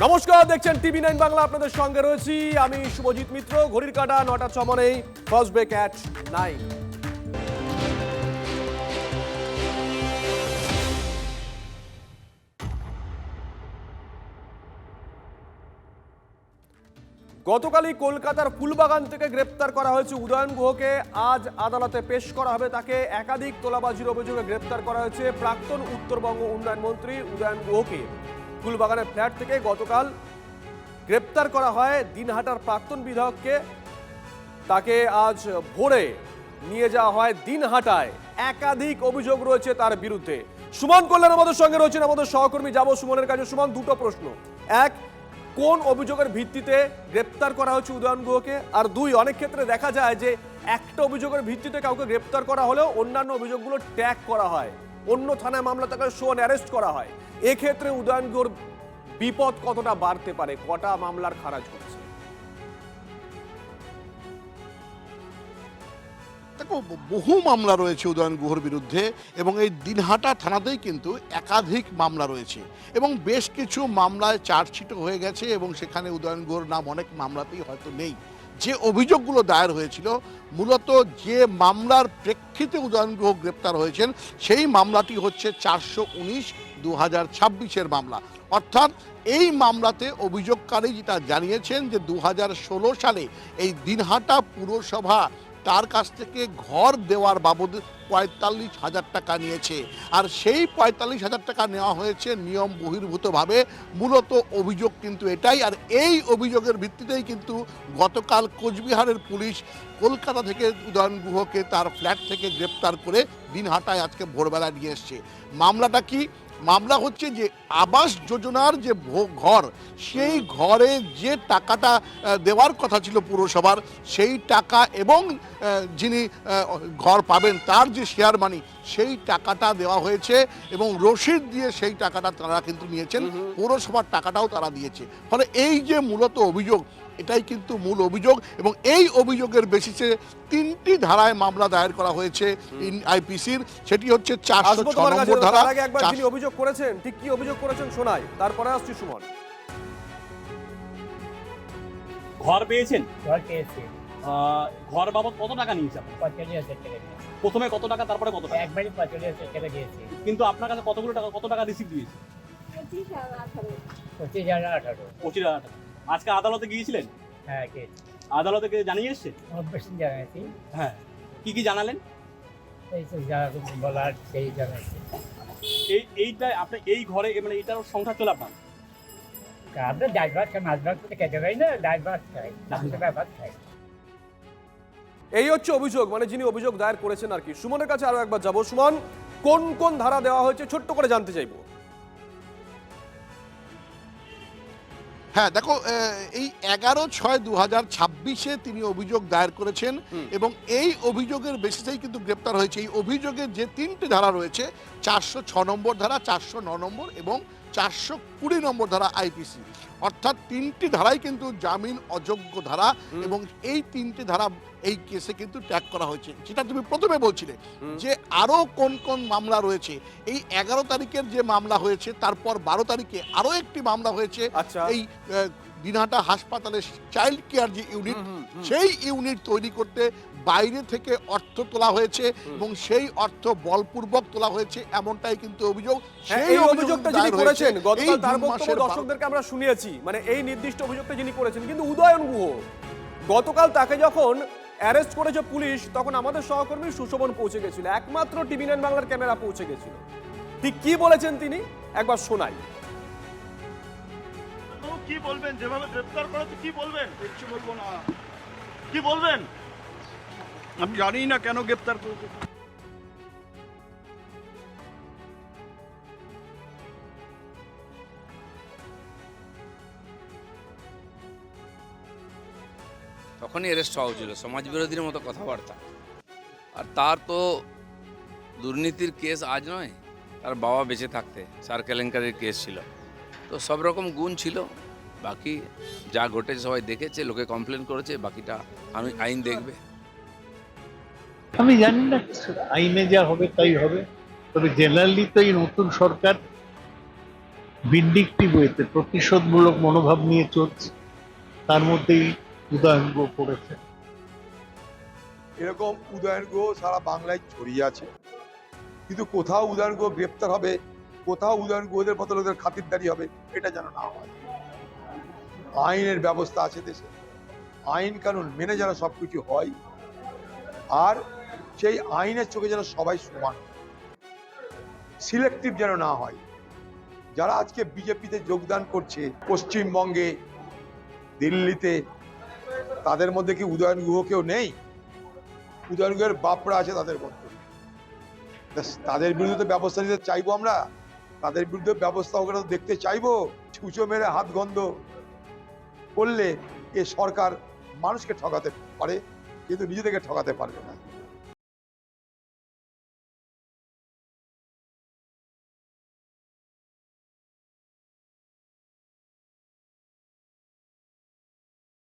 নমস্কার, দেখছেন টিভি9 বাংলা। আপনাদের সঙ্গে রয়েছি আমি শুভজিৎ মিত্র। ঘড়ির কাঁটা 9টা 6 ফার্স্ট ব্রেক অ্যাট 9। গতকালই কলকাতার ফুলবাগান থেকে গ্রেপ্তার করা হয়েছে উদয়ন গুহকে। আজ আদালতে পেশ করা হবে তাকে। একাধিক তোলাবাজির অভিযোগে গ্রেপ্তার করা হয়েছে প্রাক্তন উত্তরবঙ্গ উন্নয়ন মন্ত্রী উদয়ন গুহকে। ফুলবাগানের ফ্ল্যাট থেকে গতকাল গ্রেপ্তার করা হয় দিনহাটার প্রাক্তন বিধায়ককে। তাকে আজ ভোরে নিয়ে যাওয়া হয় দিনহাটায়। একাধিক অভিযোগ রয়েছে তার বিরুদ্ধে। সুমন কল্যাণ আমাদের সঙ্গে রয়েছেন, আমাদের সহকর্মী। যাব সুমনের কাছে। সুমন, দুটো প্রশ্ন। এক, কোন অভিযোগের ভিত্তিতে গ্রেপ্তার করা হয়েছে উদয়ন গুহকে? আর দুই, অনেক ক্ষেত্রে দেখা যায় যে একটা অভিযোগের ভিত্তিতে কাউকে গ্রেপ্তার করা হলেও অন্যান্য অভিযোগগুলো ট্যাগ করা হয়, অন্য থানায় মামলা তাকে শো অ্যারেস্ট করা হয়। এক্ষেত্রে উদয়ন গুহর বিপদ কতটা বাড়তে পারে? কটা মামলার খারাজ হচ্ছে? দেখো, বহু মামলা রয়েছে উদয়ন গুহর বিরুদ্ধে এবং এই দিনহাটা থানাতেই কিন্তু একাধিক মামলা রয়েছে এবং বেশ কিছু মামলায় চার্জশিটও হয়ে গেছে এবং সেখানে উদয়ন গুহর নাম অনেক মামলাতেই হয়তো নেই। যে অভিযোগগুলো দায়ের হয়েছিল, মূলত যে মামলার প্রেক্ষিতে উদয়ন গুহ গ্রেপ্তার হয়েছেন, সেই মামলাটি হচ্ছে 419/2026 মামলা। অর্থাৎ এই মামলাতে অভিযোগকারী যেটা জানিয়েছেন যে 2016 সালে এই দিনহাটা পুরসভা তার কাছ থেকে ঘর দেওয়ার বাবদ ৪৫,০০০ টাকা নিয়েছে। আর সেই ৪৫,০০০ টাকা নেওয়া হয়েছে নিয়ম বহির্ভূতভাবে। মূলত অভিযোগ কিন্তু এটাই। আর এই অভিযোগের ভিত্তিতেই কিন্তু গতকাল কোচবিহারের পুলিশ কলকাতা থেকে উদয়ন গুহকে তার ফ্ল্যাট থেকে গ্রেপ্তার করে দিনহাটায় আজকে ভোরবেলা নিয়ে এসছে। মামলাটা কি? মামলা হচ্ছে যে আবাস যোজনার যে ঘর, সেই ঘরে যে টাকাটা দেওয়ার কথা ছিল পুরসভার, সেই টাকা এবং যিনি ঘর পাবেন তার যে শেয়ার মানি, সেই টাকাটা দেওয়া হয়েছে এবং রসিদ দিয়ে সেই টাকাটা তারা কিন্তু নিয়েছেন। পৌরসভার টাকাটাও তারা দিয়েছে। ফলে এই যে মূলত অভিযোগ, এটাই কিন্তু মূল অভিযোগ এবং এই অভিযোগের বেসিসে 3টি ধারায় মামলা দায়ের করা হয়েছে আইপিসির। সেটি হচ্ছে 406 নম্বর ধারা। যিনি অভিযোগ করেছেন, ঠিক কি অভিযোগ করেছেন শোনাই, তারপরে আসছি সুমন। ঘর পেয়েছেন? ঘর পেয়েছি। ঘর বাবদ কত টাকা নিয়েছে? 45,000 টাকা নিয়েছি। প্রথমে কত টাকা, তারপরে কত টাকা? একবারই 45,000 টাকা দিয়েছি। কিন্তু আপনার কাছে কত টাকা রিসিভ দিয়েছে? 25,018। 25,000 টাকা। আজকে আদালতে গিয়েছিলেন? হ্যাঁ, কে আদালতে জানিয়ে এসছে? অবশ্যই জানাইছি। হ্যাঁ, কি জানালেন? এই তো যা বলার সেই জানাইছি। এইটা আপনি এই ঘরে, মানে এইটার সংসার চলে আপনার? আমরা ডাল ভাত খাই, মাছ ভাত তো খেতে পারি না, ডাল ভাত খাই, ভাত খাই। এই হচ্ছে অভিযোগ, মানে যিনি অভিযোগ দায়ের করেছেন আর কি। সুমনের কাছে আরো একবার যাব। সুমন, কোন কোন ধারা দেওয়া হয়েছে ছোট্ট করে জানতে চাইবো। হ্যাঁ, দেখো, এই 11/6/2026 তিনি অভিযোগ দায়ের করেছেন এবং এই অভিযোগের বেসিসেই কিন্তু গ্রেপ্তার হয়েছে। এই অভিযোগের যে 3টি ধারা রয়েছে, 406 নম্বর ধারা, 409 নম্বর এবং 420 নম্বর ধারা আইপিসি, অর্থাৎ 3টি ধারাই কিন্তু জামিন অযোগ্য ধারা এবং এই 3টি ধারা এই কেসে কিন্তু ট্যাগ করা হয়েছে। যেটা তুমি প্রথমে বলছিলে যে আরো কোন কোন মামলা রয়েছে, এই 11 তারিখের যে মামলা হয়েছে, তারপর 12 তারিখে আরো একটি মামলা হয়েছে। এই দিনহাটা হাসপাতালের চাইল্ড কেয়ার যে ইউনিট, সেই ইউনিট তৈরি করতে বাইরে থেকে অর্থ তোলা হয়েছে এবং সেই অর্থ বলপূর্বক তোলা হয়েছে, এমনটাই কিন্তু অভিযোগ। সেই অভিযোগটা যিনি করেছেন গতকাল তার বক্তব্য দর্শকদেরকে আমরা শুনিয়েছি, মানে এই নির্দিষ্ট অভিযোগটা যিনি করেছেন। কিন্তু উদয়ন গুহ গতকাল তাকে যখন অ্যারেস্ট করেছে পুলিশ, তখন আমাদের সহকর্মী সুশোভন পৌঁছে গেছিল, একমাত্র টিভি9 বাংলার ক্যামেরা পৌঁছে গেছিল। ঠিক কি বলেছেন তিনি একবার শোনাই। কি বলবেন? যেভাবে গ্রেফতার করেছে কি বলবেন? কিচ্ছু বলবো না। কি বলবেন? আমি জানি না কেন গ্রেফতার করেছে। তখনই অ্যারেস্ট হওয়া হয়েছিল, সমাজ বিরোধীর মতো কথাবার্তা। আর তার তো দুর্নীতির কেস আজ নয়, তার বাবা বেঁচে থাকতে সার কেলেঙ্কারির কেস ছিল, তো সব রকম গুণ ছিল। বাকি যা ঘটেছে সবাই দেখেছে, লোকে কমপ্লেন করেছে, বাকিটা আইন দেখবে। আমি জানি না, আইনে যা হবে তাই হবে। তবে জেনারেলি তো এই নতুন সরকার ভিন্ডিকটিভ ওয়েতে প্রতিশোধমূলক মনোভাব নিয়ে চলছে, তার মধ্যেই উদয়ন গুহ পড়েছে। এরকম উদয়ন গুহ সারা বাংলায় ছড়িয়ে আছে, কিন্তু কোথাও উদয়ন গুহ গ্রেপ্তার হবে, কোথাও উদয়ন গুহদের মতো লোকদের খাতিরদারি হবে, এটা যেন না হয়। আইনের ব্যবস্থা আছে দেশে, আইন কানুন মেনে যেন সবকিছু হয়, আর সেই আইনের চোখে যেন সবাই সমান, সিলেক্টিভ যেন না হয়। যারা আজকে বিজেপিতে যোগদান করছে পশ্চিমবঙ্গে, দিল্লিতে, তাদের মধ্যে কি উদয়ন গুহ কেউ নেই? উদয়ন গুহের বাপরা আছে তাদের মধ্যে। তাদের বিরুদ্ধে তো ব্যবস্থা নিতে চাইবো আমরা, তাদের বিরুদ্ধে ব্যবস্থা ওখানে তো দেখতে চাইবো। ছুঁচো মেরে হাত গন্ধ করলে এ সরকার মানুষকে ঠকাতে পারে, কিন্তু নিজেদেরকে ঠকাতে পারবে না।